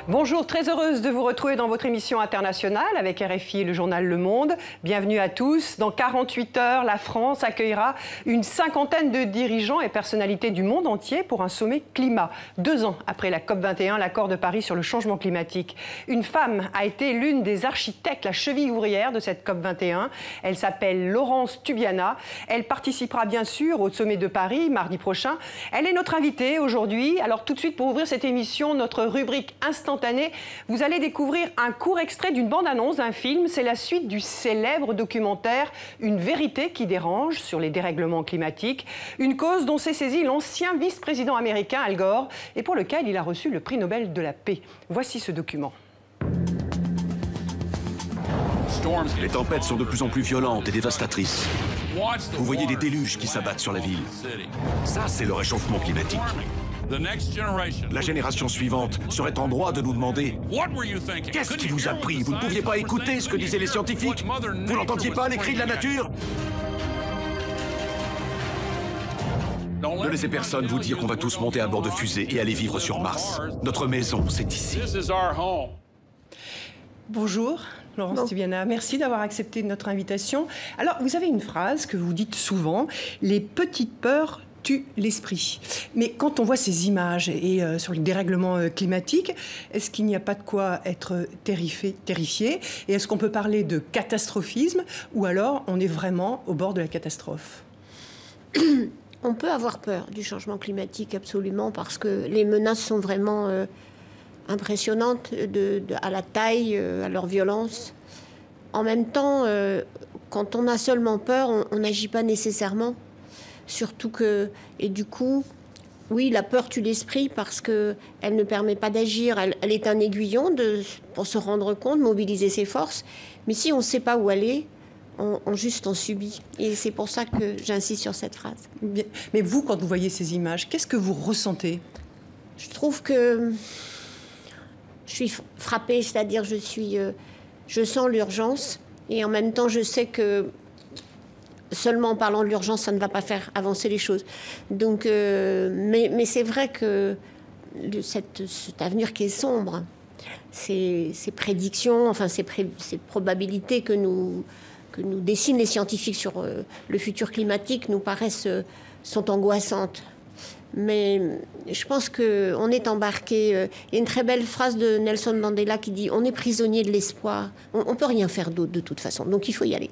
Bonjour, très heureuse de vous retrouver dans votre émission internationale avec RFI et le journal Le Monde. Bienvenue à tous. Dans 48 heures, la France accueillera une cinquantaine de dirigeants et personnalités du monde entier pour un sommet climat. 2 ans après la COP21, l'accord de Paris sur le changement climatique. Une femme a été l'une des architectes, la cheville ouvrière de cette COP21. Elle s'appelle Laurence Tubiana. Elle participera bien sûr au sommet de Paris mardi prochain. Elle est notre invitée aujourd'hui. Alors tout de suite, pour ouvrir cette émission, notre rubrique instantanée, vous allez découvrir un court extrait d'une bande-annonce d'un film. C'est la suite du célèbre documentaire Une vérité qui dérange sur les dérèglements climatiques. Une cause dont s'est saisi l'ancien vice-président américain Al Gore et pour lequel il a reçu le prix Nobel de la paix. Voici ce document. Les tempêtes sont de plus en plus violentes et dévastatrices. Vous voyez des déluges qui s'abattent sur la ville. Ça, c'est le réchauffement climatique. La génération suivante serait en droit de nous demander « Qu'est-ce qui vous a pris? Vous ne pouviez pas écouter ce que disaient les scientifiques? Vous n'entendiez pas les cris de la nature ?» Ne laissez personne vous dire qu'on va tous monter à bord de fusées et aller vivre sur Mars. Notre maison, c'est ici. Bonjour, Laurence Tubiana. Merci d'avoir accepté notre invitation. Alors, vous avez une phrase que vous dites souvent, « Les petites peurs tue l'esprit ». Mais quand on voit ces images et sur le dérèglement climatique, est-ce qu'il n'y a pas de quoi être terrifié? Et est-ce qu'on peut parler de catastrophisme ou alors on est vraiment au bord de la catastrophe? On peut avoir peur du changement climatique, absolument, parce que les menaces sont vraiment impressionnantes à la taille, à leur violence. En même temps, quand on a seulement peur, on n'agit pas nécessairement. Surtout que, et du coup, oui, la peur tue l'esprit parce qu'elle ne permet pas d'agir. Elle est un aiguillon pour se rendre compte, mobiliser ses forces. Mais si on ne sait pas où aller, on subit. Et c'est pour ça que j'insiste sur cette phrase. Bien. Mais vous, quand vous voyez ces images, qu'est-ce que vous ressentez? Je trouve que je suis frappée, c'est-à-dire je sens l'urgence. Et en même temps, je sais que seulement en parlant de l'urgence, ça ne va pas faire avancer les choses. Donc, mais c'est vrai que cet avenir qui est sombre, ces prédictions, enfin ces probabilités que nous dessinent les scientifiques sur le futur climatique nous paraissent sont angoissantes. Mais je pense qu'on est embarqué. Il y a une très belle phrase de Nelson Mandela qui dit « On est prisonnier de l'espoir. On ne peut rien faire d'autre de toute façon. Donc il faut y aller. »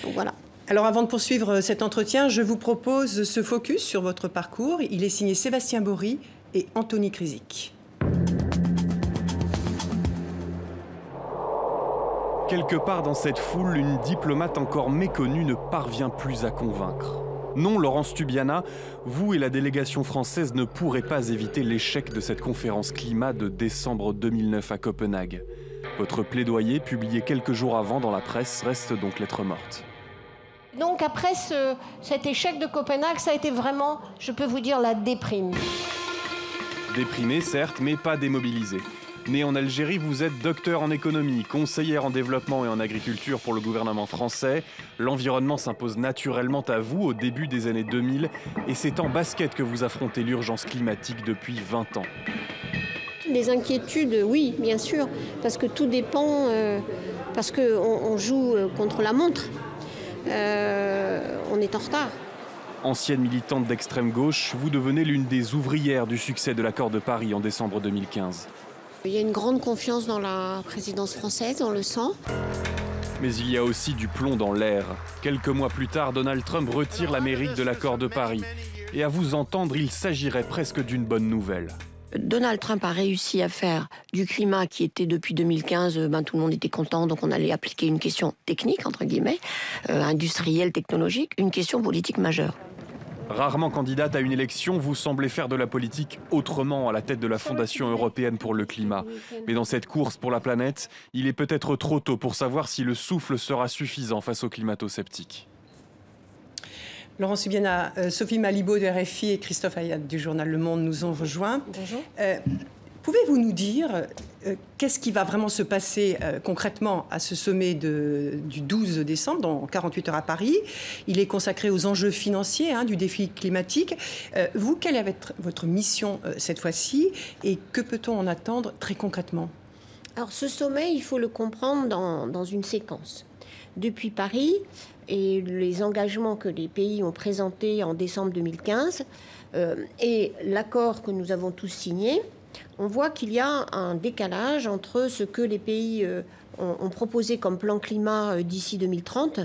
Donc voilà. Alors avant de poursuivre cet entretien, je vous propose ce focus sur votre parcours. Il est signé Sébastien Bory et Anthony Krzyk. Quelque part dans cette foule, une diplomate encore méconnue ne parvient plus à convaincre. Non, Laurence Tubiana, vous et la délégation française ne pourrez pas éviter l'échec de cette conférence climat de décembre 2009 à Copenhague. Votre plaidoyer, publié quelques jours avant dans la presse, reste donc lettre morte. Donc après cet échec de Copenhague, ça a été vraiment, je peux vous dire, la déprime. Déprimé, certes, mais pas démobilisé. Né en Algérie, vous êtes docteur en économie, conseillère en développement et en agriculture pour le gouvernement français. L'environnement s'impose naturellement à vous au début des années 2000 et c'est en basket que vous affrontez l'urgence climatique depuis 20 ans. Les inquiétudes, oui, bien sûr, parce que tout dépend, parce qu'on joue contre la montre. On est en retard. Ancienne militante d'extrême gauche, vous devenez l'une des ouvrières du succès de l'accord de Paris en décembre 2015. Il y a une grande confiance dans la présidence française, on le sent. Mais il y a aussi du plomb dans l'air. Quelques mois plus tard, Donald Trump retire l'Amérique de l'accord de Paris. Et à vous entendre, il s'agirait presque d'une bonne nouvelle. Donald Trump a réussi à faire du climat qui était depuis 2015, tout le monde était content, donc on allait appliquer une question technique, entre guillemets, industrielle, technologique, une question politique majeure. Rarement candidate à une élection, vous semblez faire de la politique autrement à la tête de la Fondation européenne pour le climat. Mais dans cette course pour la planète, il est peut-être trop tôt pour savoir si le souffle sera suffisant face aux climato-sceptiques. Laurence Tubiana, Sophie Malibaud de RFI et Christophe Ayat du journal Le Monde nous ont rejoints. Bonjour. Pouvez-vous nous dire qu'est-ce qui va vraiment se passer concrètement à ce sommet du 12 décembre, dans 48 heures à Paris? Il est consacré aux enjeux financiers du défi climatique. Vous, quelle est votre mission cette fois-ci et que peut-on en attendre très concrètement? Alors ce sommet, il faut le comprendre dans une séquence. Depuis Paris et les engagements que les pays ont présentés en décembre 2015 et l'accord que nous avons tous signé, on voit qu'il y a un décalage entre ce que les pays ont proposé comme plan climat d'ici 2030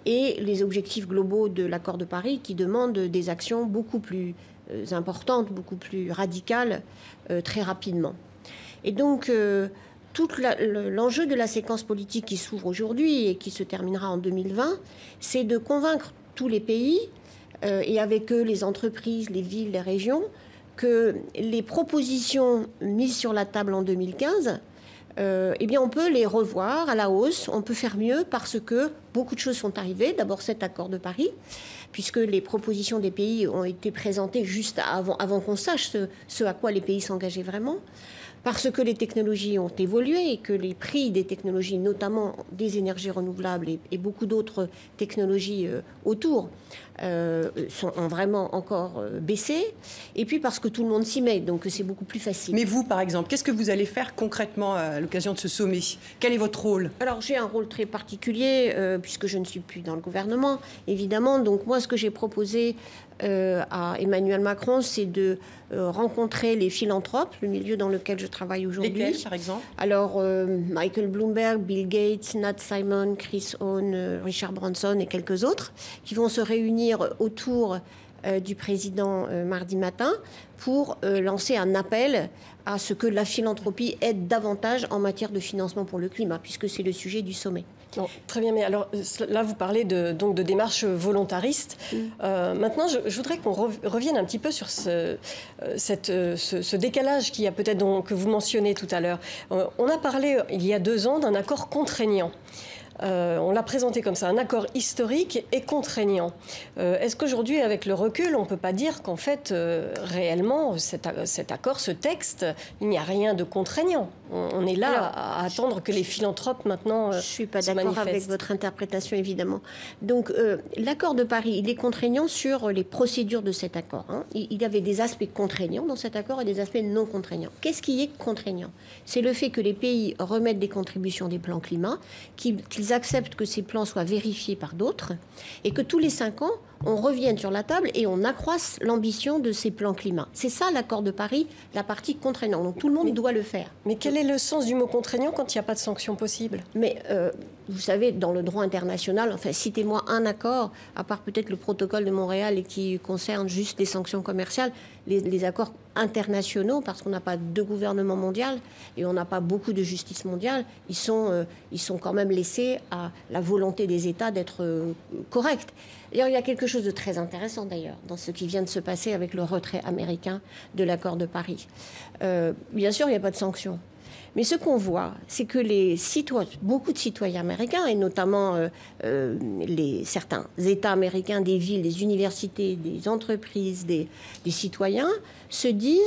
et les objectifs globaux de l'accord de Paris qui demandent des actions beaucoup plus importantes, beaucoup plus radicales, très rapidement. Et donc, tout l'enjeu de la séquence politique qui s'ouvre aujourd'hui et qui se terminera en 2020, c'est de convaincre tous les pays, et avec eux les entreprises, les villes, les régions, que les propositions mises sur la table en 2015, eh bien on peut les revoir à la hausse, on peut faire mieux parce que beaucoup de choses sont arrivées. D'abord cet accord de Paris, puisque les propositions des pays ont été présentées juste avant qu'on sache ce à quoi les pays s'engageaient vraiment. Parce que les technologies ont évolué et que les prix des technologies, notamment des énergies renouvelables et beaucoup d'autres technologies autour, ont vraiment encore baissé. Et puis parce que tout le monde s'y met, donc c'est beaucoup plus facile. Mais vous, par exemple, qu'est-ce que vous allez faire concrètement à l'occasion de ce sommet? Quel est votre rôle? Alors j'ai un rôle très particulier, puisque je ne suis plus dans le gouvernement, évidemment. Donc moi, ce que j'ai proposé à Emmanuel Macron, c'est de rencontrer les philanthropes, le milieu dans lequel je travaille aujourd'hui. Lesquels, par exemple? Alors, Michael Bloomberg, Bill Gates, Nat Simon, Chris Hahn, Richard Branson et quelques autres, qui vont se réunir autour du président mardi matin pour lancer un appel à ce que la philanthropie aide davantage en matière de financement pour le climat, puisque c'est le sujet du sommet. Non, très bien, mais alors là, vous parlez donc de démarches volontaristes. Maintenant, je voudrais qu'on revienne un petit peu sur ce décalage qu'il y a peut-être que vous mentionnez tout à l'heure. On a parlé, il y a 2 ans, d'un accord contraignant. On l'a présenté comme ça, un accord historique et contraignant. Est-ce qu'aujourd'hui, avec le recul, on ne peut pas dire qu'en fait, réellement, cet accord, ce texte, il n'y a rien de contraignant? On est là à attendre que les philanthropes, maintenant, je ne suis pas d'accord avec votre interprétation, évidemment. Donc, l'accord de Paris, il est contraignant sur les procédures de cet accord. Il y avait des aspects contraignants dans cet accord et des aspects non contraignants. Qu'est-ce qui est contraignant? C'est le fait que les pays remettent des contributions des plans climat, qu'ils acceptent que ces plans soient vérifiés par d'autres et que tous les 5 ans, on revienne sur la table et on accroisse l'ambition de ces plans climat. C'est ça l'accord de Paris, la partie contraignante. Donc tout le monde doit le faire. Mais quel est le sens du mot contraignant quand il n'y a pas de sanctions possibles? Mais vous savez, dans le droit international, enfin, citez-moi un accord, à part peut-être le protocole de Montréal et qui concerne juste les sanctions commerciales, les accords internationaux, parce qu'on n'a pas de gouvernement mondial et on n'a pas beaucoup de justice mondiale, ils sont quand même laissés à la volonté des États d'être corrects. D'ailleurs, il y a quelque chose de très intéressant d'ailleurs dans ce qui vient de se passer avec le retrait américain de l'accord de Paris. Bien sûr, il n'y a pas de sanctions. Mais ce qu'on voit, c'est que beaucoup de citoyens américains, et notamment certains États américains, des villes, des universités, des entreprises, des citoyens, se disent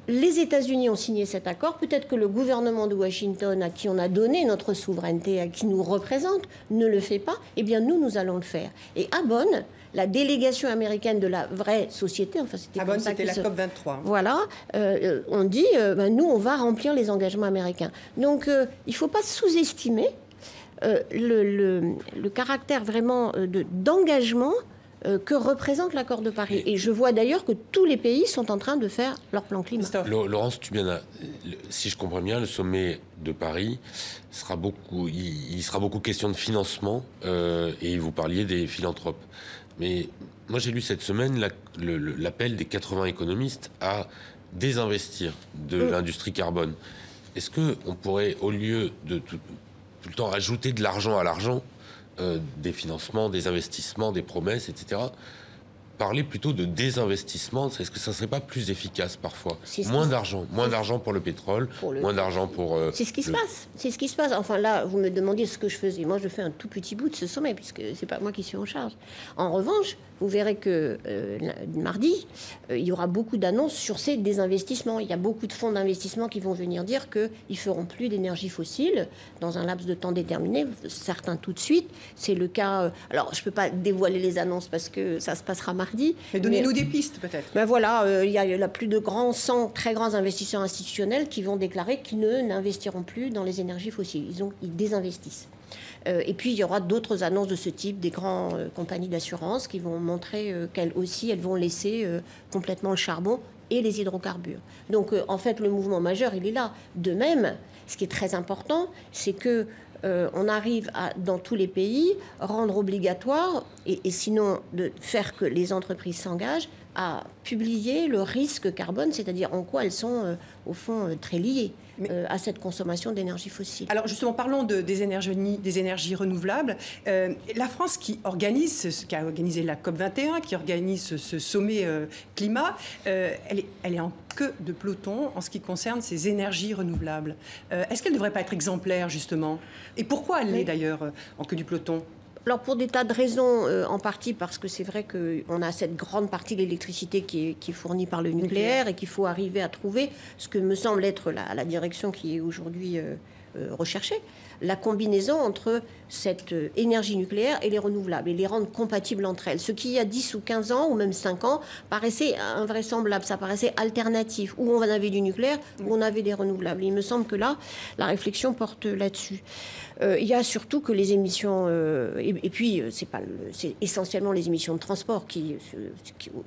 les États-Unis ont signé cet accord, peut-être que le gouvernement de Washington, à qui on a donné notre souveraineté, à qui nous représente, ne le fait pas, eh bien nous allons le faire. Et à Bonn, la délégation américaine de la vraie société, enfin c'était la COP23. Voilà, on dit, nous on va remplir les engagements américains. Donc il ne faut pas sous-estimer le caractère vraiment d'engagement que représente l'accord de Paris. Et je vois d'ailleurs que tous les pays sont en train de faire leur plan climat. Laurence Tubiana, si je comprends bien, le sommet de Paris sera il sera beaucoup question de financement et vous parliez des philanthropes. Mais moi j'ai lu cette semaine l'appel des 80 économistes à désinvestir de l'industrie carbone. Est-ce qu'on pourrait, au lieu de tout le temps rajouter de l'argent à l'argent, des financements, des investissements, des promesses, etc., parler plutôt de désinvestissement. Est-ce que ça ne serait pas plus efficace parfois? Moins d'argent pour le pétrole, moins d'argent pour... C'est ce qui se passe. C'est ce qui se passe. Enfin là, vous me demandiez ce que je faisais. Moi, je fais un tout petit bout de ce sommet, puisque c'est pas moi qui suis en charge. En revanche, vous verrez que mardi, il y aura beaucoup d'annonces sur ces désinvestissements. Il y a beaucoup de fonds d'investissement qui vont venir dire qu'ils ne feront plus d'énergie fossile dans un laps de temps déterminé, certains tout de suite. C'est le cas... alors, je ne peux pas dévoiler les annonces parce que ça se passera mardi. Mais donnez-nous des pistes, peut-être. Ben voilà, il y a plus de 100 très grands investisseurs institutionnels qui vont déclarer qu'ils n'investiront plus dans les énergies fossiles. Ils désinvestissent. Et puis, il y aura d'autres annonces de ce type, des grandes compagnies d'assurance qui vont montrer qu'elles aussi, elles vont laisser complètement le charbon et les hydrocarbures. Donc, en fait, le mouvement majeur, il est là. De même, ce qui est très important, c'est que on arrive à, dans tous les pays, rendre obligatoire, et sinon de faire que les entreprises s'engagent à publier le risque carbone, c'est-à-dire en quoi elles sont, au fond, très liées à cette consommation d'énergie fossile. Alors justement, parlons des énergies renouvelables. La France qui a organisé la COP21, qui organise ce sommet climat, elle est en queue de peloton en ce qui concerne ces énergies renouvelables. Est-ce qu'elle ne devrait pas être exemplaire, justement? Et pourquoi elle l'est d'ailleurs en queue du peloton? Alors pour des tas de raisons, en partie parce que c'est vrai qu'on a cette grande partie de l'électricité qui est fournie par le nucléaire et qu'il faut arriver à trouver ce que me semble être la direction qui est aujourd'hui recherchée, la combinaison entre cette énergie nucléaire et les renouvelables et les rendre compatibles entre elles. Ce qui, il y a 10 ou 15 ans, ou même 5 ans, paraissait invraisemblable, ça paraissait alternatif. Où on avait du nucléaire, où on avait des renouvelables. Il me semble que là, la réflexion porte là-dessus. Il y a surtout que les émissions... et puis, c'est essentiellement les émissions de transport qui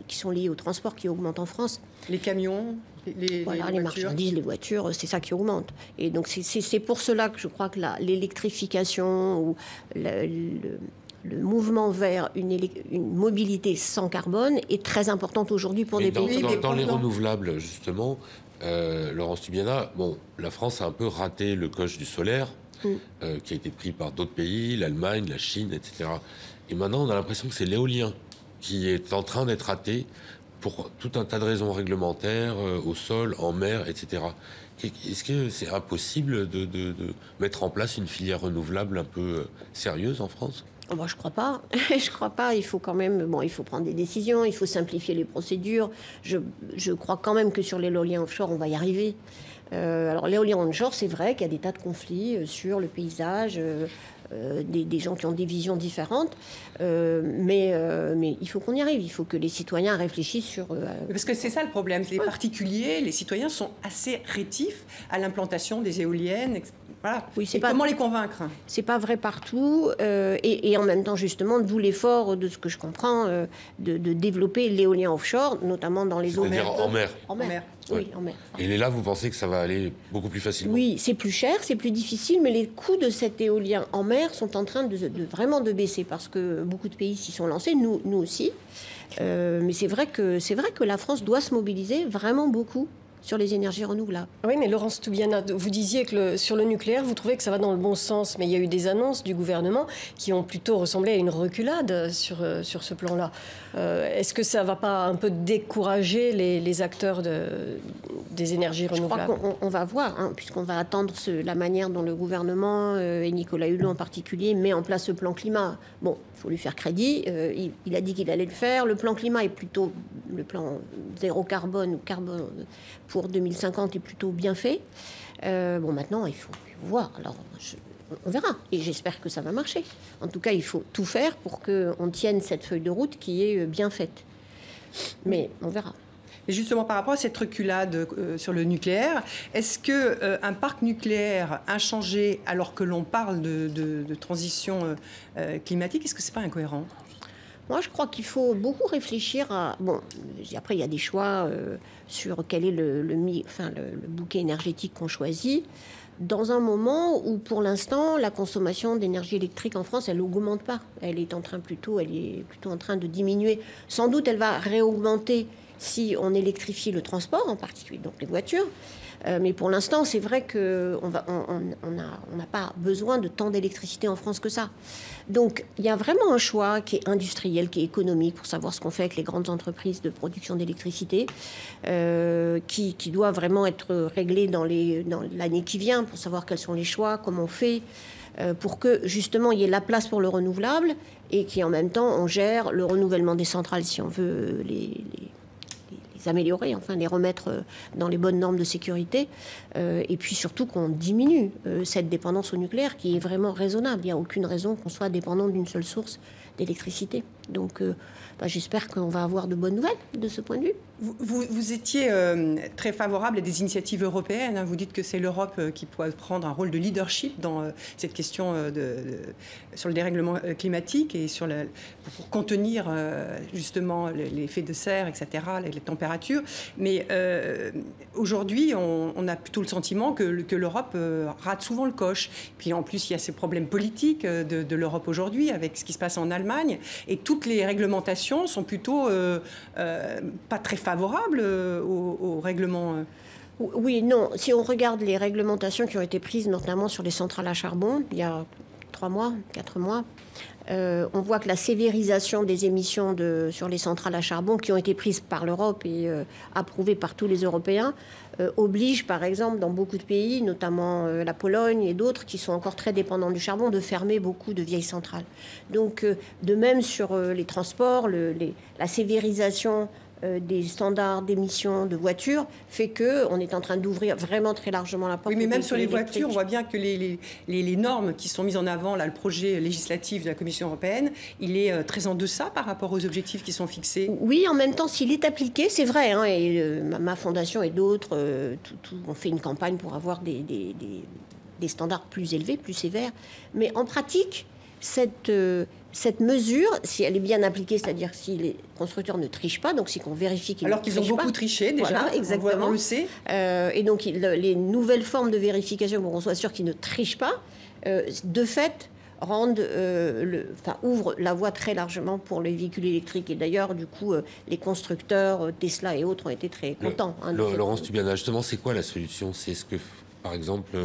sont liées au transport qui augmentent en France. Les camions, les marchandises, les voitures, c'est ça qui augmente. Et donc, c'est pour cela que je crois que l'électrification ou le mouvement vers une mobilité sans carbone est très importante aujourd'hui pour des pays. Dans les renouvelables, justement, Laurence Tubiana, la France a un peu raté le coche du solaire, qui a été pris par d'autres pays, l'Allemagne, la Chine, etc. Et maintenant, on a l'impression que c'est l'éolien qui est en train d'être raté pour tout un tas de raisons réglementaires, au sol, en mer, etc. Est-ce que c'est impossible de mettre en place une filière renouvelable un peu sérieuse en France? Moi, je crois pas. Je crois pas. Il faut quand même, il faut prendre des décisions, il faut simplifier les procédures. Je crois quand même que sur l'éolien offshore, on va y arriver. Alors, l'éolien onshore, c'est vrai qu'il y a des tas de conflits sur le paysage, des gens qui ont des visions différentes, mais il faut qu'on y arrive. Il faut que les citoyens réfléchissent sur... Parce que c'est ça le problème. Les particuliers, les citoyens sont assez rétifs à l'implantation des éoliennes, etc. Voilà. Oui, comment les convaincre? C'est pas vrai partout, et en même temps, justement, d'où l'effort, de ce que je comprends, de développer l'éolien offshore, notamment dans les zones... C'est-à-dire en mer. En mer. Oui, en mer. Et là, vous pensez que ça va aller beaucoup plus facilement? Oui, c'est plus cher, c'est plus difficile, mais les coûts de cet éolien en mer sont en train de vraiment de baisser, parce que beaucoup de pays s'y sont lancés, nous aussi. Mais c'est vrai que la France doit se mobiliser vraiment beaucoup sur les énergies renouvelables. Oui, mais Laurence Tubiana, vous disiez que sur le nucléaire, vous trouvez que ça va dans le bon sens, mais il y a eu des annonces du gouvernement qui ont plutôt ressemblé à une reculade sur ce plan-là. Est-ce que ça ne va pas un peu décourager les acteurs des énergies renouvelables? Je crois qu'on va voir, puisqu'on va attendre la manière dont le gouvernement, et Nicolas Hulot en particulier, met en place ce plan climat. Bon, il faut lui faire crédit. Il a dit qu'il allait le faire. Le plan climat est plutôt... Le plan zéro carbone ou carbone pour 2050 est plutôt bien fait. Maintenant, il faut voir. Alors, on verra. Et j'espère que ça va marcher. En tout cas, il faut tout faire pour qu'on tienne cette feuille de route qui est bien faite. Mais on verra. Et justement, par rapport à cette reculade sur le nucléaire, est-ce qu'un parc nucléaire inchangé, alors que l'on parle de transition climatique, est-ce que ce n'est pas incohérent? Moi, je crois qu'il faut beaucoup réfléchir à... Bon, après, il y a des choix sur quel est le bouquet énergétique qu'on choisit, dans un moment où, pour l'instant, la consommation d'énergie électrique en France, elle n'augmente pas. Elle est plutôt en train de diminuer. Sans doute, elle va réaugmenter, si on électrifie le transport, en particulier donc les voitures. Mais pour l'instant, c'est vrai qu'on n'a pas besoin de tant d'électricité en France que ça. Donc, il y a vraiment un choix qui est industriel, qui est économique, pour savoir ce qu'on fait avec les grandes entreprises de production d'électricité, qui doit vraiment être réglé dans l'année qui vient, pour savoir quels sont les choix, comment on fait, pour que, justement, il y ait la place pour le renouvelable et qu'en même temps, on gère le renouvellement des centrales, si on veut les améliorer, enfin les remettre dans les bonnes normes de sécurité, et puis surtout qu'on diminue cette dépendance au nucléaire qui est vraiment raisonnable. Il n'y a aucune raison qu'on soit dépendant d'une seule source d'électricité. Donc j'espère qu'on va avoir de bonnes nouvelles de ce point de vue. Vous étiez très favorable à des initiatives européennes. Hein. Vous dites que c'est l'Europe qui doit prendre un rôle de leadership dans cette question sur le dérèglement climatique et pour contenir justement l'effet de serre, etc., les températures. Mais aujourd'hui, on a plutôt le sentiment que l'Europe rate souvent le coche. Puis en plus, il y a ces problèmes politiques de l'Europe aujourd'hui avec ce qui se passe en Allemagne. Et toutes les réglementations sont plutôt pas très favorables aux règlements. Oui, non. Si on regarde les réglementations qui ont été prises, notamment sur les centrales à charbon, il y a 4 mois, on voit que la sévérisation des émissions sur les centrales à charbon qui ont été prises par l'Europe et approuvées par tous les Européens oblige, par exemple, dans beaucoup de pays, notamment la Pologne et d'autres qui sont encore très dépendants du charbon, de fermer beaucoup de vieilles centrales. Donc, de même sur les transports, la sévérisation des standards d'émissions de voitures fait qu'on est en train d'ouvrir vraiment très largement la porte. Oui, mais même sur les voitures, on voit bien que les normes qui sont mises en avant, là, le projet législatif de la Commission européenne, il est très en deçà par rapport aux objectifs qui sont fixés. Oui, en même temps, s'il est appliqué, c'est vrai, hein, et ma fondation et d'autres, on fait une campagne pour avoir des standards plus élevés, plus sévères. Mais en pratique, cette mesure, si elle est bien appliquée, c'est-à-dire si les constructeurs ne trichent pas, donc si on vérifie qu'ils ne trichent pas. Alors qu'ils ont beaucoup triché déjà, voilà, exactement. On le sait. Et donc les nouvelles formes de vérification pour qu'on soit sûr qu'ils ne trichent pas, de fait, ouvrent la voie très largement pour les véhicules électriques. Et d'ailleurs, du coup, les constructeurs, Tesla et autres, ont été très contents. Laurence Tubiana, justement, c'est quoi la solution? C'est ce que, par exemple...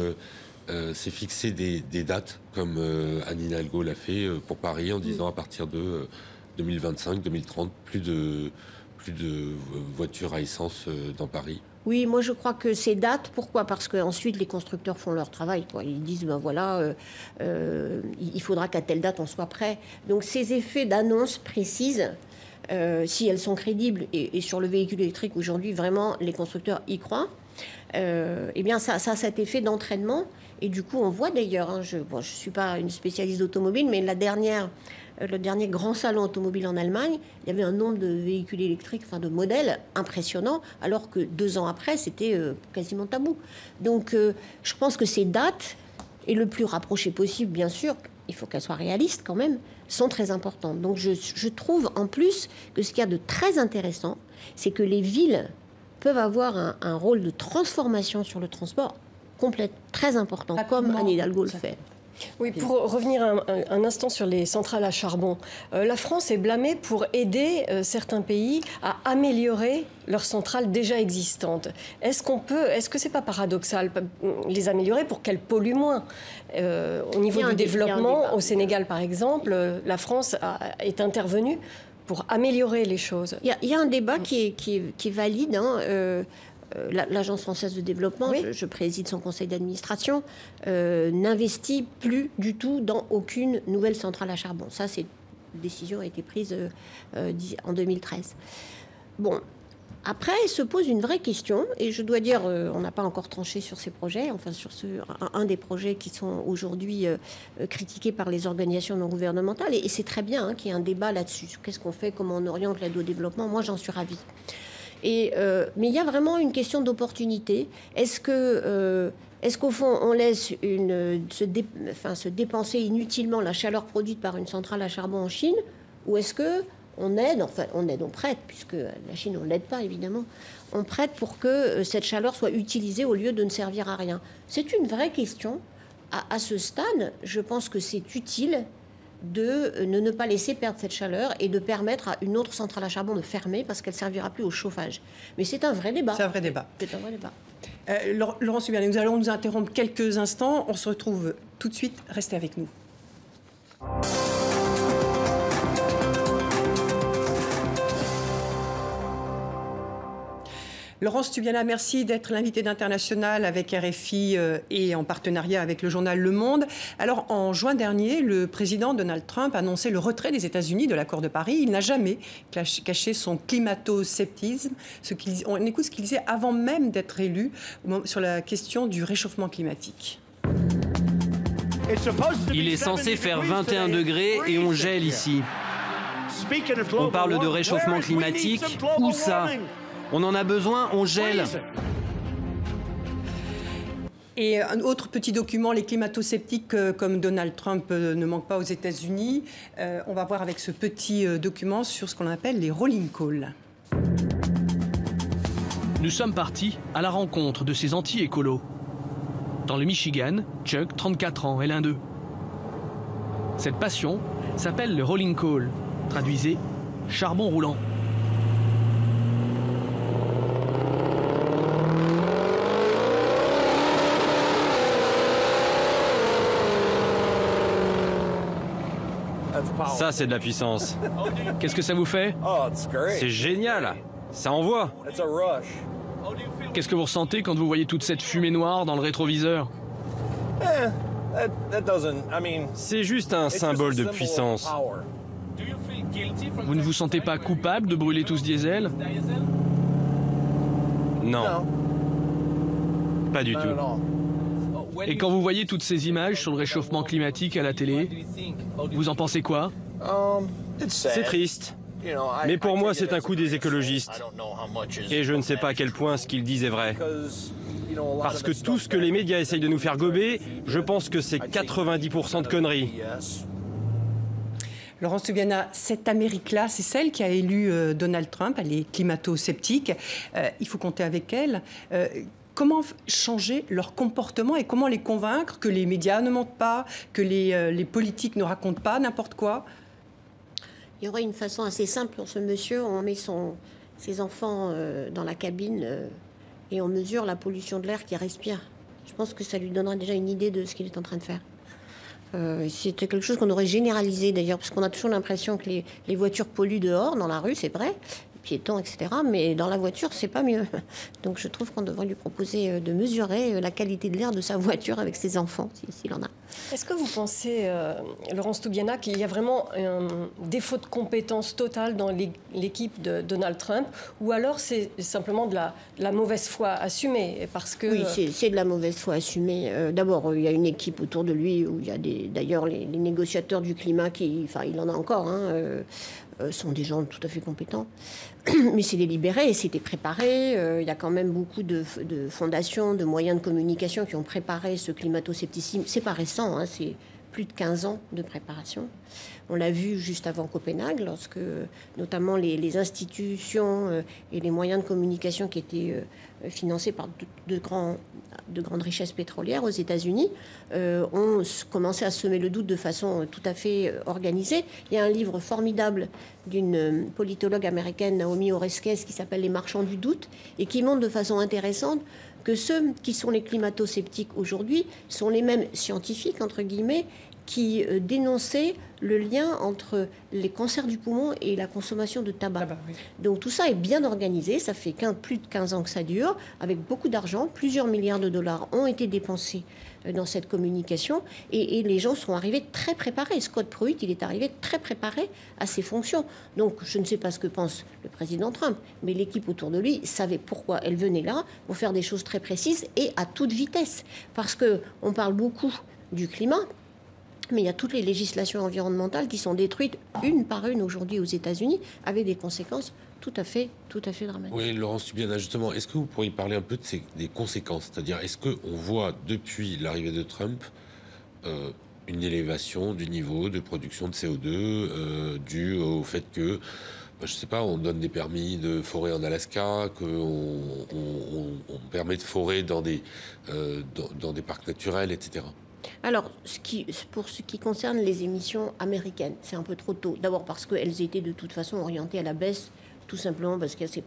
c'est fixer des dates, comme Anne Hidalgo l'a fait pour Paris, en disant à partir de 2025-2030, plus de voitures à essence dans Paris. Oui, moi je crois que ces dates, pourquoi? Parce qu'ensuite les constructeurs font leur travail, quoi. Ils disent, il faudra qu'à telle date on soit prêt. Donc ces effets d'annonce précises, si elles sont crédibles, et sur le véhicule électrique aujourd'hui, vraiment, les constructeurs y croient, eh bien ça a cet effet d'entraînement. Et du coup, on voit d'ailleurs, hein, je ne suis pas une spécialiste d'automobile, mais le dernier grand salon automobile en Allemagne, il y avait un nombre de véhicules électriques, enfin de modèles impressionnants, alors que 2 ans après, c'était quasiment tabou. Donc, je pense que ces dates, et le plus rapproché possible, bien sûr, il faut qu'elles soient réalistes quand même, sont très importantes. Donc, je trouve en plus que ce qu'il y a de très intéressant, c'est que les villes peuvent avoir un rôle de transformation sur le transport complète, très important, comme Anne Hidalgo le fait. Oui, pour revenir un instant sur les centrales à charbon, la France est blâmée pour aider certains pays à améliorer leurs centrales déjà existantes. Est-ce que c'est pas paradoxal les améliorer pour qu'elles polluent moins? Au niveau du développement, au Sénégal par exemple, la France est intervenue pour améliorer les choses. Il y a un débat qui est valide, hein, l'Agence française de développement, oui. je préside son conseil d'administration, n'investit plus du tout dans aucune nouvelle centrale à charbon. Ça, cette décision a été prise en 2013. Bon, après, se pose une vraie question, et je dois dire, on n'a pas encore tranché sur ces projets, enfin sur un des projets qui sont aujourd'hui critiqués par les organisations non gouvernementales, et c'est très bien, hein, qu'il y ait un débat là-dessus. Qu'est-ce qu'on fait, comment on oriente l'aide au développement? Moi, j'en suis ravie. Mais il y a vraiment une question d'opportunité. Est-ce qu'au fond, on laisse se dépenser inutilement la chaleur produite par une centrale à charbon en Chine, ou est-ce qu'on aide, on prête, puisque la Chine, on ne l'aide pas évidemment, on prête pour que cette chaleur soit utilisée au lieu de ne servir à rien? C'est une vraie question. À ce stade, je pense que c'est utile de ne pas laisser perdre cette chaleur et de permettre à une autre centrale à charbon de fermer parce qu'elle ne servira plus au chauffage. Mais c'est un vrai débat. C'est un vrai débat. C'est un vrai débat. Laurent Stubiana, nous allons nous interrompre quelques instants. On se retrouve tout de suite. Restez avec nous. Laurent Stubiana, merci d'être l'invité d'International avec RFI et en partenariat avec le journal Le Monde. Alors, en juin dernier, le président Donald Trump a annoncé le retrait des États-Unis de l'accord de Paris. Il n'a jamais caché son climato-sceptisme. On écoute ce qu'il disait avant même d'être élu sur la question du réchauffement climatique. Il est censé faire 21 degrés et on gèle ici. On parle de réchauffement climatique. Où ça ? On en a besoin, on gèle. Et un autre petit document, les climato-sceptiques comme Donald Trump ne manquent pas aux États-Unis. On va voir avec ce petit document sur ce qu'on appelle les rolling calls. Nous sommes partis à la rencontre de ces anti-écolos. Dans le Michigan, Chuck, 34 ans, est l'un d'eux. Cette passion s'appelle le rolling call. Traduisez, charbon roulant. Ça, c'est de la puissance. Qu'est-ce que ça vous fait? C'est génial. Ça envoie. Qu'est-ce que vous ressentez quand vous voyez toute cette fumée noire dans le rétroviseur? C'est juste un symbole de puissance. Vous ne vous sentez pas coupable de brûler tout ce diesel? Non. Pas du tout. Et quand vous voyez toutes ces images sur le réchauffement climatique à la télé, vous en pensez quoi? C'est triste. Mais pour moi, c'est un coup des écologistes. Et je ne sais pas à quel point ce qu'ils disent est vrai. Parce que tout ce que les médias essayent de nous faire gober, je pense que c'est 90% de conneries. Laurent Stubiana, cette Amérique-là, c'est celle qui a élu Donald Trump, elle est climato-sceptique. Il faut compter avec elle. Comment changer leur comportement et comment les convaincre que les médias ne mentent pas, que les politiques ne racontent pas n'importe quoi? Il y aurait une façon assez simple pour ce monsieur. On met ses enfants dans la cabine et on mesure la pollution de l'air qu'il respire. Je pense que ça lui donnera déjà une idée de ce qu'il est en train de faire. C'était quelque chose qu'on aurait généralisé d'ailleurs, parce qu'on a toujours l'impression que les voitures polluent dehors, dans la rue, c'est vrai, piétons, etc. Mais dans la voiture, c'est pas mieux. Donc je trouve qu'on devrait lui proposer de mesurer la qualité de l'air de sa voiture avec ses enfants, s'il en a. Est-ce que vous pensez, Laurent Stubiana, qu'il y a vraiment un défaut de compétence totale dans l'équipe de Donald Trump, ou alors c'est simplement de la mauvaise foi assumée parce que... Oui, c'est de la mauvaise foi assumée. D'abord, il y a une équipe autour de lui où il y a d'ailleurs les négociateurs du climat qui... Enfin, il en a encore, sont des gens tout à fait compétents. Mais c'est délibéré, c'était préparé. Il y a quand même beaucoup de fondations, de moyens de communication qui ont préparé ce climato-scepticisme. C'est pas récent, c'est plus de 15 ans de préparation. On l'a vu juste avant Copenhague, lorsque notamment les institutions et les moyens de communication qui étaient financés par de grandes richesses pétrolières aux États-Unis ont commencé à semer le doute de façon tout à fait organisée. Il y a un livre formidable d'une politologue américaine, Naomi Oreskes, qui s'appelle « Les marchands du doute » et qui montre de façon intéressante que ceux qui sont les climato-sceptiques aujourd'hui sont les mêmes scientifiques, entre guillemets, qui dénonçaient le lien entre les cancers du poumon et la consommation de tabac. Oui. Donc tout ça est bien organisé, ça fait plus de 15 ans que ça dure, avec beaucoup d'argent, plusieurs milliards de dollars ont été dépensés dans cette communication, et les gens sont arrivés très préparés. Scott Pruitt, il est arrivé très préparé à ses fonctions. Donc je ne sais pas ce que pense le président Trump, mais l'équipe autour de lui savait pourquoi elle venait là, pour faire des choses très précises et à toute vitesse. Parce qu'on parle beaucoup du climat, mais il y a toutes les législations environnementales qui sont détruites une par une aujourd'hui aux États-Unis, avec des conséquences tout à fait dramatiques. Oui, Laurent Stubiana, justement, est-ce que vous pourriez parler un peu des conséquences? C'est-à-dire, est-ce qu'on voit depuis l'arrivée de Trump une élévation du niveau de production de CO2 due au fait que, je ne sais pas, on donne des permis de forer en Alaska, qu'on permet de forer dans des parcs naturels, etc. Alors, pour ce qui concerne les émissions américaines, c'est un peu trop tôt. D'abord parce qu'elles étaient de toute façon orientées à la baisse, tout simplement parce qu'il y a ces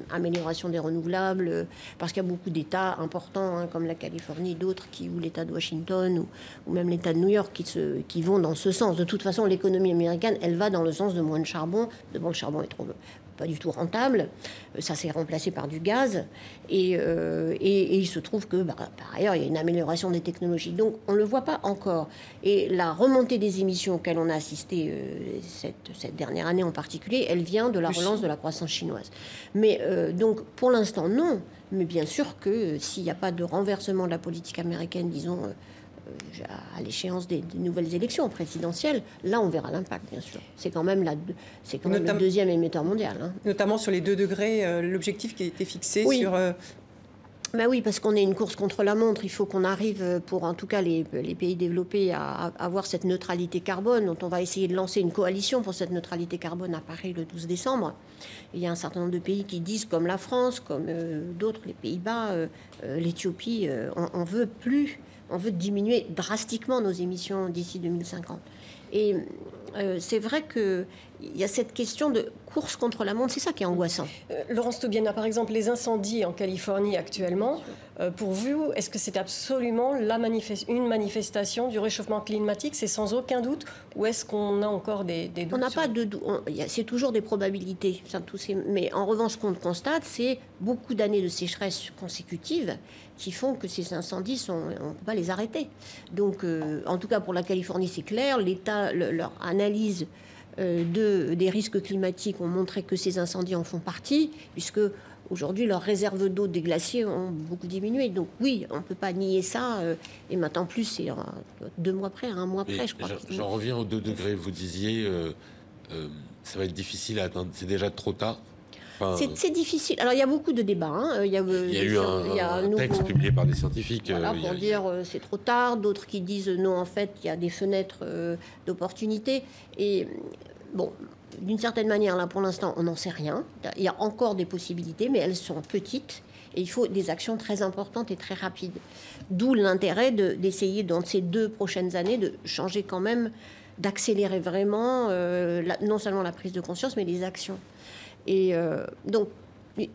amélioration des renouvelables, parce qu'il y a beaucoup d'États importants, comme la Californie et d'autres, ou l'État de Washington, ou même l'État de New York, qui vont dans ce sens. De toute façon, l'économie américaine, elle va dans le sens de moins de charbon. D'abord, le charbon est pas du tout rentable. Ça s'est remplacé par du gaz. Et il se trouve que, par ailleurs, il y a une amélioration des technologies. Donc, on ne le voit pas encore. Et la remontée des émissions auxquelles on a assisté cette dernière année en particulier, elle vient de la relance de la croissance chinoise. Mais donc, pour l'instant, non. Mais bien sûr que s'il n'y a pas de renversement de la politique américaine, disons, à l'échéance des nouvelles élections présidentielles, là, on verra l'impact, bien sûr. C'est quand même, le deuxième émetteur mondial. Hein. Notamment sur les 2 degrés, l'objectif qui a été fixé sur... Ben oui, parce qu'on est une course contre la montre. Il faut qu'on arrive, pour en tout cas les pays développés, à avoir cette neutralité carbone, dont on va essayer de lancer une coalition pour cette neutralité carbone à Paris le 12 décembre. Et il y a un certain nombre de pays qui disent, comme la France, comme d'autres, les Pays-Bas, l'Éthiopie, on veut diminuer drastiquement nos émissions d'ici 2050. Et c'est vrai qu'il y a cette question de course contre la montre, c'est ça qui est angoissant. Laurence Toubiana, par exemple, les incendies en Californie actuellement, pour vous, est-ce que c'est absolument une manifestation du réchauffement climatique? C'est sans aucun doute? Ou est-ce qu'on a encore des doutes? On n'a pas de doute. C'est toujours des probabilités. Mais en revanche, ce qu'on constate, c'est beaucoup d'années de sécheresse consécutives qui font que ces incendies, on ne peut pas les arrêter. Donc, en tout cas, pour la Californie, c'est clair. L'État, leur analyse des risques climatiques ont montré que ces incendies en font partie, puisque aujourd'hui, leurs réserves d'eau des glaciers ont beaucoup diminué. Donc oui, on ne peut pas nier ça. Et maintenant, plus, c'est 2 mois près, 1 mois près, je crois. J'en reviens aux 2 degrés. Vous disiez, ça va être difficile à atteindre. C'est déjà trop tard. C'est difficile. Alors, il y a beaucoup de débats. Hein. Il y a eu un texte publié par des scientifiques. Voilà, pour dire c'est trop tard. D'autres qui disent non, en fait, il y a des fenêtres d'opportunité. Et bon, d'une certaine manière, là, pour l'instant, on n'en sait rien. Il y a encore des possibilités, mais elles sont petites. Et il faut des actions très importantes et très rapides. D'où l'intérêt d'essayer, dans ces 2 prochaines années, de changer quand même, d'accélérer vraiment, non seulement la prise de conscience, mais les actions. Et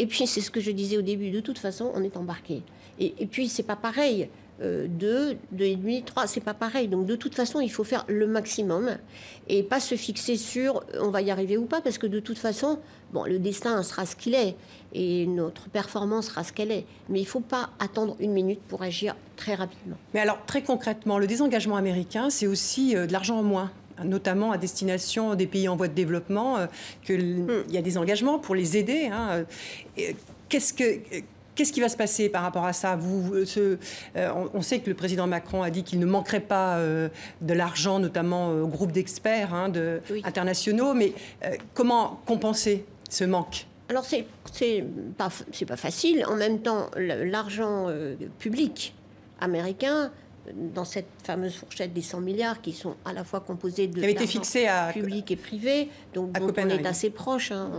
puis, c'est ce que je disais au début, de toute façon, on est embarqué. Et puis, c'est pas pareil. 2, 2,5, 3, c'est pas pareil. Donc, de toute façon, il faut faire le maximum et pas se fixer sur on va y arriver ou pas, parce que de toute façon, bon, le destin sera ce qu'il est et notre performance sera ce qu'elle est. Mais il ne faut pas attendre 1 minute pour agir très rapidement. Mais alors, très concrètement, le désengagement américain, c'est aussi de l'argent en moins, notamment à destination des pays en voie de développement, qu'il y a des engagements pour les aider. Hein. Qu'est-ce qui va se passer par rapport à ça? On sait que le président Macron a dit qu'il ne manquerait pas de l'argent, notamment aux groupes d'experts internationaux. Mais comment compenser ce manque? Alors, c'est pas facile. En même temps, l'argent public américain, dans cette fameuse fourchette des 100 milliards qui sont à la fois composés de public et privé, donc dont on est assez proche. Hein,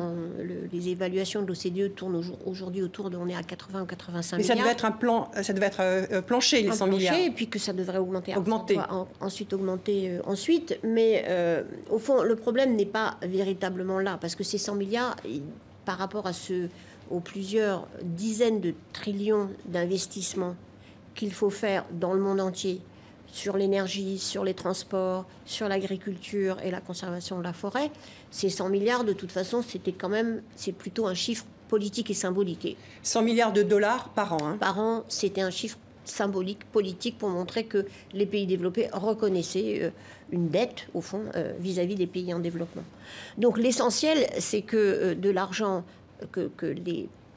les évaluations de l'OCDE tournent aujourd'hui autour de, on est à 80 ou 85 milliards. Mais ça devait être plancher, les 100 milliards. Et puis que ça devrait augmenter. Ensuite augmenter ensuite. Mais au fond, le problème n'est pas véritablement là, parce que ces 100 milliards, par rapport aux plusieurs dizaines de trillions d'investissements qu'il faut faire dans le monde entier sur l'énergie, sur les transports, sur l'agriculture et la conservation de la forêt, ces 100 milliards, de toute façon, c'est plutôt un chiffre politique et symbolique. 100 milliards de dollars par an. Hein. Par an, c'était un chiffre symbolique, politique, pour montrer que les pays développés reconnaissaient une dette, au fond, vis-à-vis des pays en développement. Donc l'essentiel, c'est que de l'argent que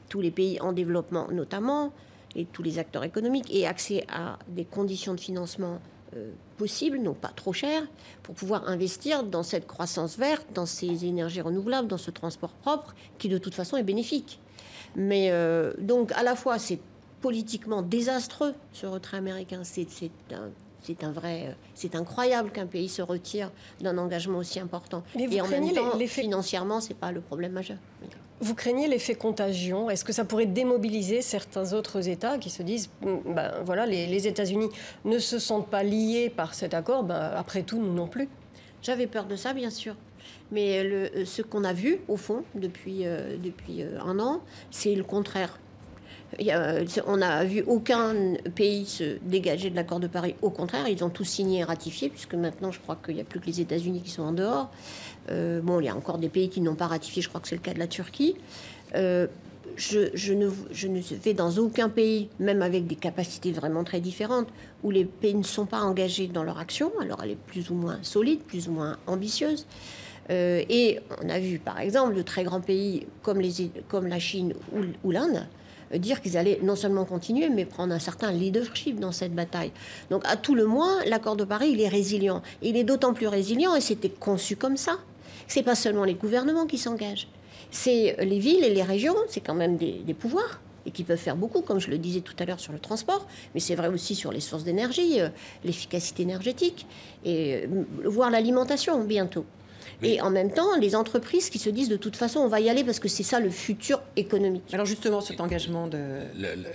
tous les pays en développement, notamment, et tous les acteurs économiques aient accès à des conditions de financement possibles, non pas trop chères, pour pouvoir investir dans cette croissance verte, dans ces énergies renouvelables, dans ce transport propre, qui de toute façon est bénéfique. Mais donc, à la fois, c'est politiquement désastreux, ce retrait américain. C'est incroyable qu'un pays se retire d'un engagement aussi important. Et en même temps, financièrement, c'est pas le problème majeur. Vous craignez l'effet contagion? Est-ce que ça pourrait démobiliser certains autres États qui se disent ben, voilà, les États-Unis ne se sentent pas liés par cet accord, ben, après tout, nous non plus? J'avais peur de ça, bien sûr. Mais ce qu'on a vu, au fond, depuis un an, c'est le contraire. On n'a vu aucun pays se dégager de l'accord de Paris. Au contraire, ils ont tous signé et ratifié, puisque maintenant, je crois qu'il n'y a plus que les États-Unis qui sont en dehors. Bon, il y a encore des pays qui n'ont pas ratifié, je crois que c'est le cas de la Turquie. Je ne vais dans aucun pays, même avec des capacités vraiment très différentes, où les pays ne sont pas engagés dans leur action. Alors, elle est plus ou moins solide, plus ou moins ambitieuse. Et on a vu, par exemple, de très grands pays comme la Chine ou l'Inde dire qu'ils allaient non seulement continuer, mais prendre un certain leadership dans cette bataille. Donc, à tout le moins, l'accord de Paris, il est résilient. Et il est d'autant plus résilient, et c'était conçu comme ça. C'est pas seulement les gouvernements qui s'engagent. C'est les villes et les régions, c'est quand même des pouvoirs, et qui peuvent faire beaucoup, comme je le disais tout à l'heure sur le transport, mais c'est vrai aussi sur les sources d'énergie, l'efficacité énergétique, et voire l'alimentation bientôt. Et en même temps, les entreprises qui se disent de toute façon, on va y aller parce que c'est ça le futur économique. Alors justement, cet engagement de...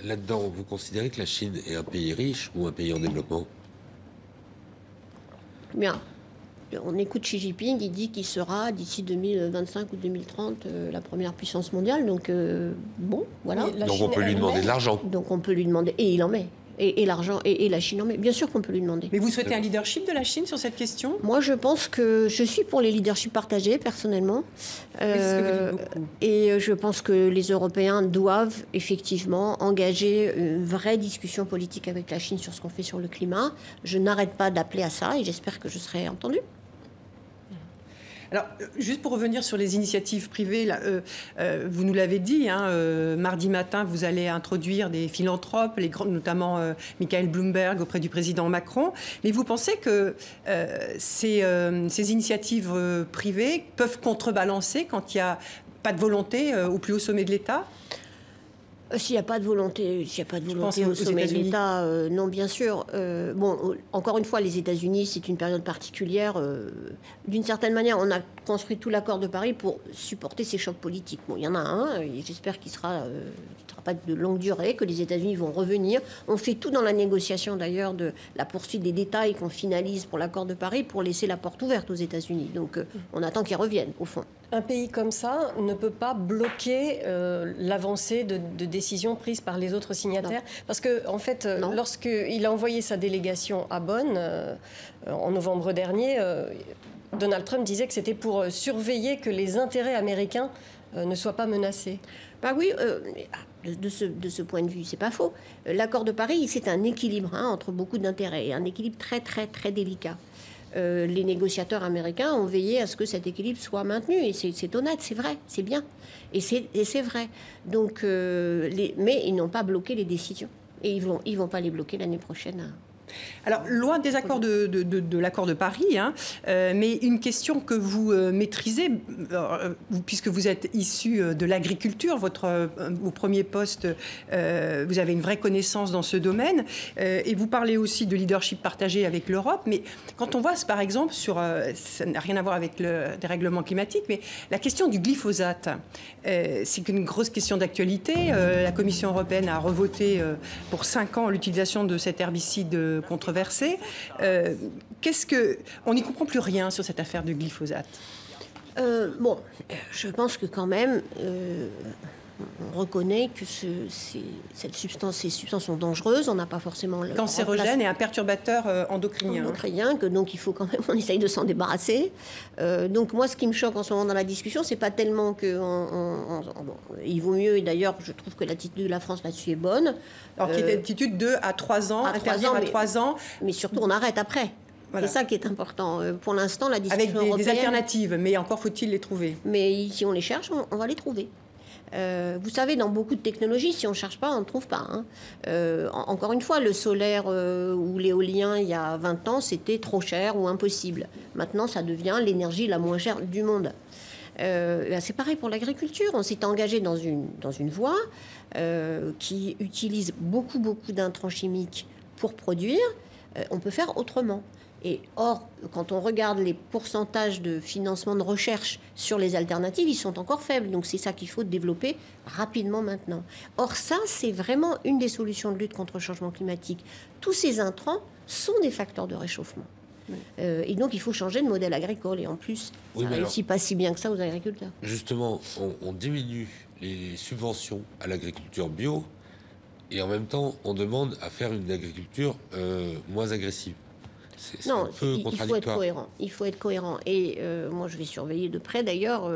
Là-dedans, vous considérez que la Chine est un pays riche ou un pays en développement? Bien. On écoute Xi Jinping, il dit qu'il sera, d'ici 2025 ou 2030, la première puissance mondiale. Donc, bon, voilà. Donc on peut lui demander de l'argent. Donc on peut lui demander, et il en met. Et l'argent, et la Chine en met. Bien sûr qu'on peut lui demander. Mais vous souhaitez un leadership de la Chine sur cette question? Moi, je pense que je suis pour les leaderships partagés, personnellement. Et je pense que les Européens doivent effectivement engager une vraie discussion politique avec la Chine sur ce qu'on fait sur le climat. Je n'arrête pas d'appeler à ça et j'espère que je serai entendue. Alors, juste pour revenir sur les initiatives privées, là, vous nous l'avez dit, mardi matin, vous allez introduire des philanthropes, notamment Michael Bloomberg auprès du président Macron. Mais vous pensez que ces initiatives privées peuvent contrebalancer quand il n'y a pas de volonté au plus haut sommet de l'État ? S'il n'y a pas de volonté, au sommet de l'État, non, bien sûr. Bon, encore une fois, les États-Unis, c'est une période particulière. D'une certaine manière, on a construit tout l'accord de Paris pour supporter ces chocs politiques. Bon, il y en a un, et j'espère qu'il sera pas de longue durée, que les États-Unis vont revenir. On fait tout dans la négociation, d'ailleurs, de la poursuite des détails qu'on finalise pour l'accord de Paris pour laisser la porte ouverte aux États-Unis. Donc, on attend qu'ils reviennent, au fond. Un pays comme ça ne peut pas bloquer l'avancée de décisions prises par les autres signataires. Non. Parce que, en fait, lorsqu'il a envoyé sa délégation à Bonn, en novembre dernier, Donald Trump disait que c'était pour surveiller que les intérêts américains ne soient pas menacés. Bah oui, de ce point de vue, c'est pas faux. L'accord de Paris, c'est un équilibre entre beaucoup d'intérêts, et un équilibre très, très, très délicat. Les négociateurs américains ont veillé à ce que cet équilibre soit maintenu. Et c'est honnête, c'est vrai, c'est bien. Et c'est vrai. Donc, mais ils n'ont pas bloqué les décisions. Et ils vont pas les bloquer l'année prochaine. Alors, loin des accords de l'accord de Paris, mais une question que vous maîtrisez, puisque vous êtes issu de l'agriculture, vos premiers postes, vous avez une vraie connaissance dans ce domaine, et vous parlez aussi de leadership partagé avec l'Europe, mais quand on voit, par exemple, ça n'a rien à voir avec le dérèglement climatique, mais la question du glyphosate, c'est une grosse question d'actualité. La Commission européenne a revoté pour 5 ans l'utilisation de cet herbicide controversé. On n'y comprend plus rien sur cette affaire du glyphosate. Bon, je pense que quand même, on reconnaît que ces substances sont dangereuses. On n'a pas forcément... Cancérogène et un perturbateur endocrinien. Que donc il faut quand même, on essaye de s'en débarrasser. Donc moi, ce qui me choque en ce moment dans la discussion, c'est pas tellement que... il vaut mieux, et d'ailleurs, je trouve que l'attitude de la France là-dessus est bonne. Alors qu'il y a une attitude 2 à 3 ans, interdire à 3 ans. Mais surtout, on arrête après. Voilà. C'est ça qui est important. Pour l'instant, la discussion avec européenne... des alternatives, mais encore faut-il les trouver. Mais si on les cherche, on va les trouver. Vous savez, dans beaucoup de technologies, si on ne cherche pas, on ne trouve pas. Encore une fois, le solaire ou l'éolien, il y a 20 ans, c'était trop cher ou impossible. Maintenant, ça devient l'énergie la moins chère du monde. C'est pareil pour l'agriculture. On s'est engagé dans une voie qui utilise beaucoup d'intrants chimiques pour produire. On peut faire autrement. Et or, quand on regarde les pourcentages de financement de recherche sur les alternatives, ils sont encore faibles. Donc c'est ça qu'il faut développer rapidement maintenant. Or ça, c'est vraiment une des solutions de lutte contre le changement climatique. Tous ces intrants sont des facteurs de réchauffement. Et donc il faut changer de modèle agricole. Et en plus, ça ne réussit pas si bien que ça aux agriculteurs. Justement, on diminue les subventions à l'agriculture bio et en même temps, on demande à faire une agriculture moins agressive. Non, il faut être cohérent. Il faut être cohérent. Et moi, je vais surveiller de près, d'ailleurs,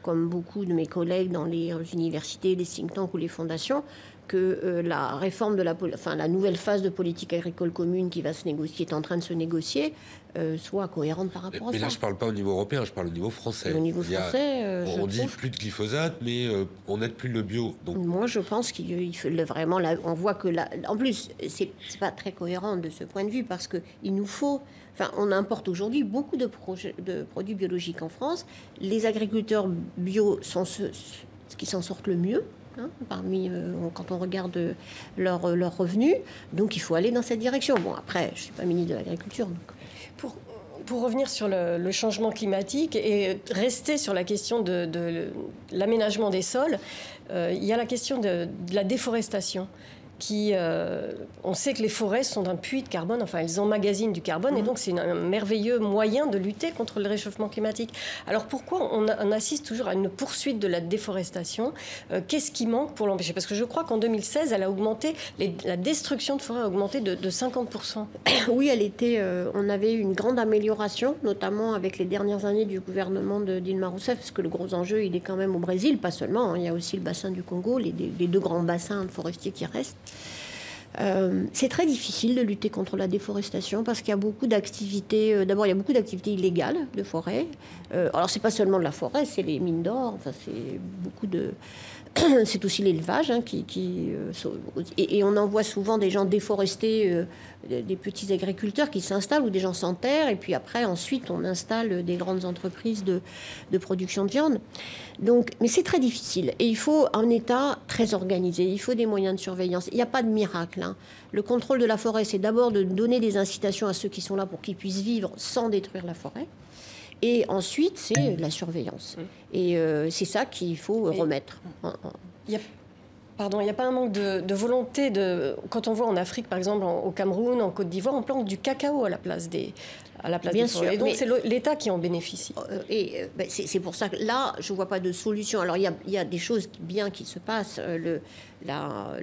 comme beaucoup de mes collègues dans les universités, les think tanks ou les fondations, que la réforme de la nouvelle phase de politique agricole commune qui va se négocier, est en train de se négocier, soit cohérente par rapport à ça. Mais là, je ne parle pas au niveau européen, je parle au niveau français. Au niveau français, on dit plus de glyphosate, mais on n'aide plus le bio. Donc... Moi, je pense qu'il faut vraiment... on voit que... En plus, c'est pas très cohérent de ce point de vue, parce qu'il nous faut... Enfin, on importe aujourd'hui beaucoup de produits biologiques en France. Les agriculteurs bio sont ceux qui s'en sortent le mieux. Quand on regarde leurs revenus. Donc il faut aller dans cette direction. Bon, après, je ne suis pas ministre de l'Agriculture. Donc. Pour revenir sur le changement climatique et rester sur la question de l'aménagement des sols, il y a la question de la déforestation. On sait que les forêts sont un puits de carbone, enfin elles emmagasinent du carbone, et donc c'est un merveilleux moyen de lutter contre le réchauffement climatique. Alors pourquoi on assiste toujours à une poursuite de la déforestation? Qu'est-ce qui manque pour l'empêcher? Parce que je crois qu'en 2016, elle a augmenté, la destruction de forêts a augmenté de 50%. Oui, on avait eu une grande amélioration, notamment avec les dernières années du gouvernement de Dilma Rousseff, parce que le gros enjeu, il est quand même au Brésil, pas seulement, il y a aussi le bassin du Congo, les deux grands bassins forestiers qui restent. C'est très difficile de lutter contre la déforestation parce qu'il y a beaucoup d'activités. D'abord, il y a beaucoup d'activités illégales de forêt. Alors, c'est pas seulement de la forêt, c'est les mines d'or. Enfin, c'est beaucoup de. C'est aussi l'élevage et on en voit souvent des gens déforester, des petits agriculteurs qui s'installent ou des gens sans terre, et puis après ensuite on installe des grandes entreprises de production de viande. Donc, mais c'est très difficile et il faut un État très organisé, il faut des moyens de surveillance. Il n'y a pas de miracle. Le contrôle de la forêt, c'est d'abord de donner des incitations à ceux qui sont là pour qu'ils puissent vivre sans détruire la forêt. Et ensuite, c'est la surveillance. Et c'est ça qu'il faut remettre. Il n'y a pas un manque de volonté quand on voit en Afrique, par exemple, au Cameroun, en Côte d'Ivoire, on plante du cacao à la place des forêts. Et donc, c'est l'État qui en bénéficie. C'est pour ça que là, je ne vois pas de solution. Alors, il y a des choses bien qui se passent. La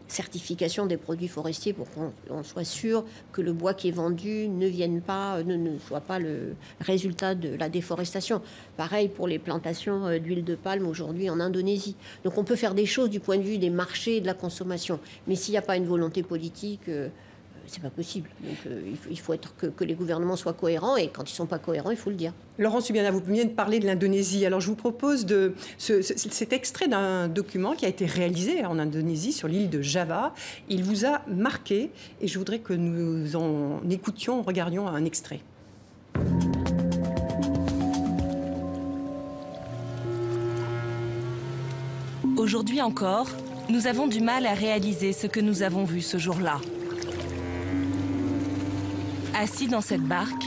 certification des produits forestiers pour qu'on soit sûr que le bois qui est vendu ne soit pas le résultat de la déforestation. Pareil pour les plantations d'huile de palme aujourd'hui en Indonésie. Donc on peut faire des choses du point de vue des marchés et de la consommation. Mais s'il n'y a pas une volonté politique, c'est pas possible. Donc il faut que les gouvernements soient cohérents, et quand ils sont pas cohérents, il faut le dire. Laurence Subiana, vous venez de parler de l'Indonésie. Alors je vous propose cet extrait d'un document qui a été réalisé en Indonésie, sur l'île de Java. Il vous a marqué et je voudrais que nous en regardions un extrait. Aujourd'hui encore, nous avons du mal à réaliser ce que nous avons vu ce jour-là. Assis dans cette barque,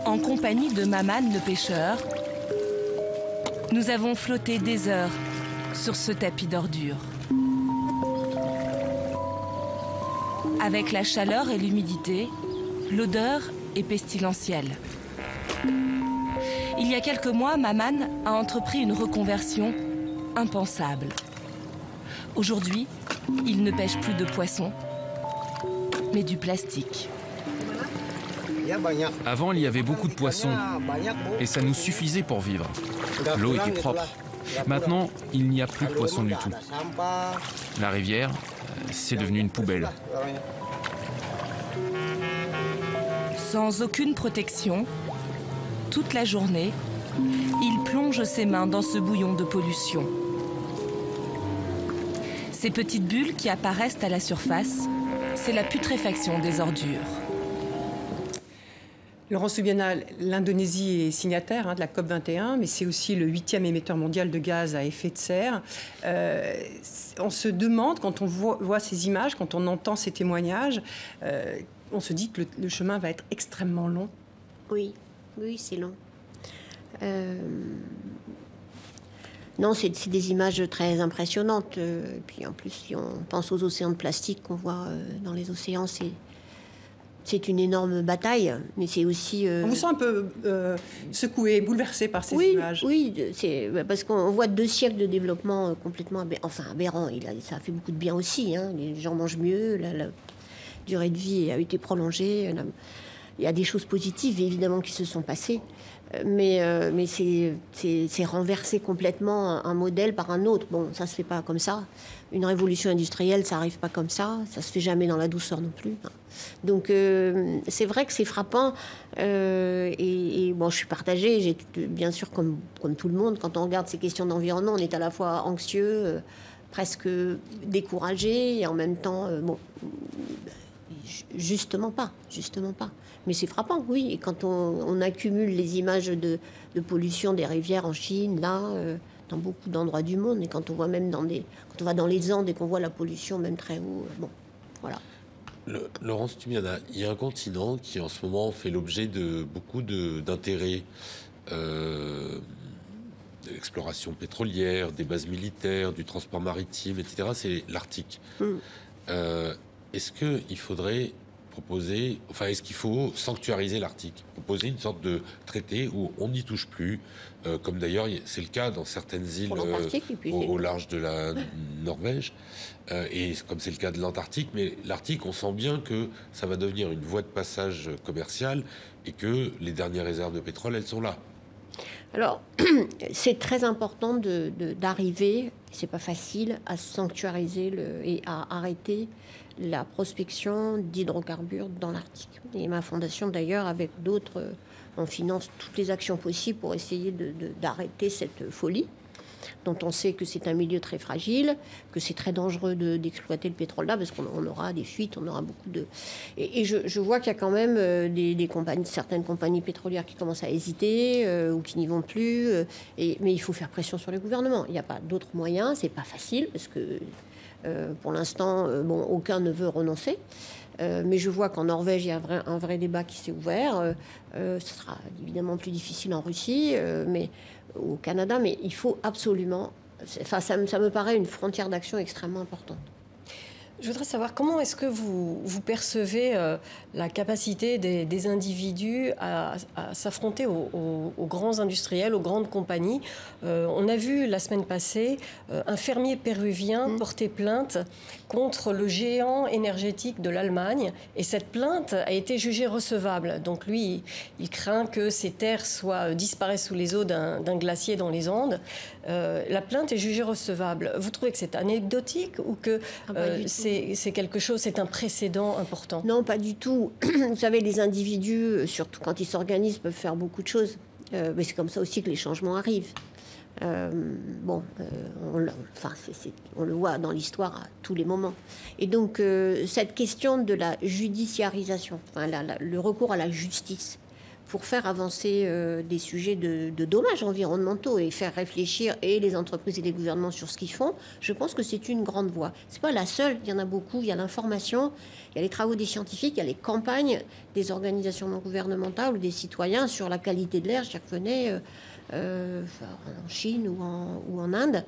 en compagnie de Maman le pêcheur, nous avons flotté des heures sur ce tapis d'ordures. Avec la chaleur et l'humidité, l'odeur est pestilentielle. Il y a quelques mois, Maman a entrepris une reconversion impensable. Aujourd'hui, il ne pêche plus de poissons, mais du plastique. Avant, il y avait beaucoup de poissons et ça nous suffisait pour vivre. L'eau était propre. Maintenant, il n'y a plus de poissons du tout. La rivière, c'est devenu une poubelle. Sans aucune protection, toute la journée, il plonge ses mains dans ce bouillon de pollution. Ces petites bulles qui apparaissent à la surface, c'est la putréfaction des ordures. Laurence Subiana, l'Indonésie est signataire de la COP21, mais c'est aussi le 8e émetteur mondial de gaz à effet de serre. On se demande, quand on voit ces images, quand on entend ces témoignages, on se dit que le chemin va être extrêmement long. Oui, c'est long. Non, c'est des images très impressionnantes. Et puis en plus, si on pense aux océans de plastique qu'on voit dans les océans, c'est une énorme bataille, mais c'est aussi... On vous sent un peu secoué, bouleversé par ces images. Oui, c'est parce qu'on voit 2 siècles de développement complètement aberrant. Ça a fait beaucoup de bien aussi. Hein. Les gens mangent mieux, la durée de vie a été prolongée. Il y a des choses positives, évidemment, qui se sont passées. Mais c'est renverser complètement un modèle par un autre. Bon, ça se fait pas comme ça. Une révolution industrielle, ça arrive pas comme ça. Ça se fait jamais dans la douceur non plus. Donc c'est vrai que c'est frappant. Et bon, je suis partagée. Bien sûr, comme tout le monde, quand on regarde ces questions d'environnement, on est à la fois anxieux, presque découragé, et en même temps, justement pas. Mais c'est frappant, oui. Et quand on accumule les images de pollution des rivières en Chine, là, dans beaucoup d'endroits du monde, et quand on voit même quand on va dans les Andes et qu'on voit la pollution même très haut, voilà. Laurence Tubiana, il y a un continent qui en ce moment fait l'objet de beaucoup d'intérêts, de l'exploration pétrolière, des bases militaires, du transport maritime, etc. C'est l'Arctique. Est-ce qu'il faudrait est-ce qu'il faut sanctuariser l'Arctique, proposer une sorte de traité où on n'y touche plus, comme d'ailleurs c'est le cas dans certaines îles au large de la Norvège, et comme c'est le cas de l'Antarctique, mais l'Arctique, on sent bien que ça va devenir une voie de passage commerciale et que les dernières réserves de pétrole, elles sont là. Alors, c'est très important d'arriver, c'est pas facile, à sanctuariser et à arrêter la prospection d'hydrocarbures dans l'Arctique. Et ma fondation, d'ailleurs, avec d'autres, on finance toutes les actions possibles pour essayer d'arrêter cette folie, dont on sait que c'est un milieu très fragile, que c'est très dangereux d'exploiter le pétrole là, parce qu'on aura des fuites, on aura beaucoup de... Et je vois qu'il y a quand même certaines compagnies pétrolières qui commencent à hésiter, ou qui n'y vont plus, mais il faut faire pression sur les gouvernements. Il n'y a pas d'autres moyens, c'est pas facile, parce que pour l'instant, aucun ne veut renoncer. Mais je vois qu'en Norvège, il y a un vrai débat qui s'est ouvert. Ce sera évidemment plus difficile en Russie, mais au Canada. Mais il faut absolument... ça me paraît une frontière d'action extrêmement importante. Je voudrais savoir comment est-ce que vous percevez la capacité des individus à s'affronter aux grands industriels, aux grandes compagnies. On a vu la semaine passée un fermier péruvien porter plainte contre le géant énergétique de l'Allemagne, et cette plainte a été jugée recevable. Donc lui, il craint que ces terres disparaissent sous les eaux d'un glacier dans les Andes. La plainte est jugée recevable. Vous trouvez que c'est anecdotique ou que c'est quelque chose, c'est un précédent important? Non, pas du tout. Vous savez, les individus, surtout quand ils s'organisent, peuvent faire beaucoup de choses. Mais c'est comme ça aussi que les changements arrivent. On le voit dans l'histoire à tous les moments. Et donc, cette question de la judiciarisation, le recours à la justice pour faire avancer des sujets de dommages environnementaux et faire réfléchir et les entreprises et les gouvernements sur ce qu'ils font, je pense que c'est une grande voie. C'est pas la seule, il y en a beaucoup. Il y a l'information, il y a les travaux des scientifiques, il y a les campagnes des organisations non gouvernementales ou des citoyens sur la qualité de l'air. J'y revenais en Chine ou en Inde.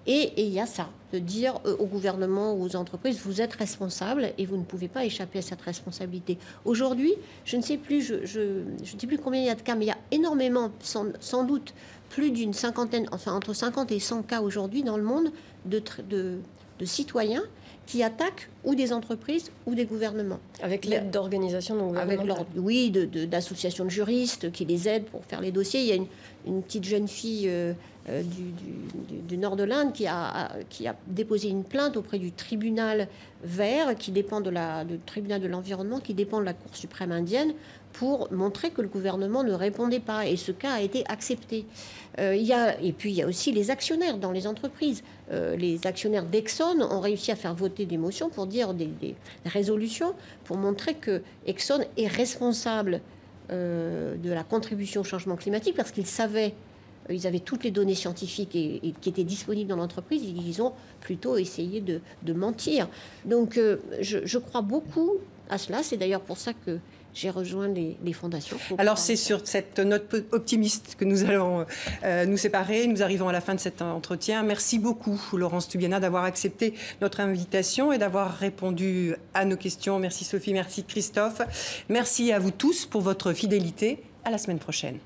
Et il y a ça, de dire au gouvernement ou aux entreprises, vous êtes responsables et vous ne pouvez pas échapper à cette responsabilité. Aujourd'hui, je ne sais plus, je ne sais plus combien il y a de cas, mais il y a énormément, sans doute, plus d'une cinquantaine, enfin entre 50 et 100 cas aujourd'hui dans le monde de citoyens qui attaquent ou des entreprises ou des gouvernements. Avec l'aide d'organisations non gouvernementales. Oui, d'associations de juristes qui les aident pour faire les dossiers. Il y a une petite jeune fille du nord de l'Inde qui a déposé une plainte auprès du tribunal vert, qui dépend du tribunal de l'environnement, qui dépend de la Cour suprême indienne, pour montrer que le gouvernement ne répondait pas. Et ce cas a été accepté. Et puis, il y a aussi les actionnaires dans les entreprises. Les actionnaires d'Exxon ont réussi à faire voter des motions pour dire des résolutions pour montrer que Exxon est responsable de la contribution au changement climatique, parce qu'ils savaient ils avaient toutes les données scientifiques et qui étaient disponibles dans l'entreprise, ils ont plutôt essayé de mentir. Donc je crois beaucoup à cela. C'est d'ailleurs pour ça que j'ai rejoint les fondations. Alors c'est sur cette note optimiste que nous allons nous séparer. Nous arrivons à la fin de cet entretien. Merci beaucoup Laurence Tubiana d'avoir accepté notre invitation et d'avoir répondu à nos questions. Merci Sophie, merci Christophe. Merci à vous tous pour votre fidélité. À la semaine prochaine.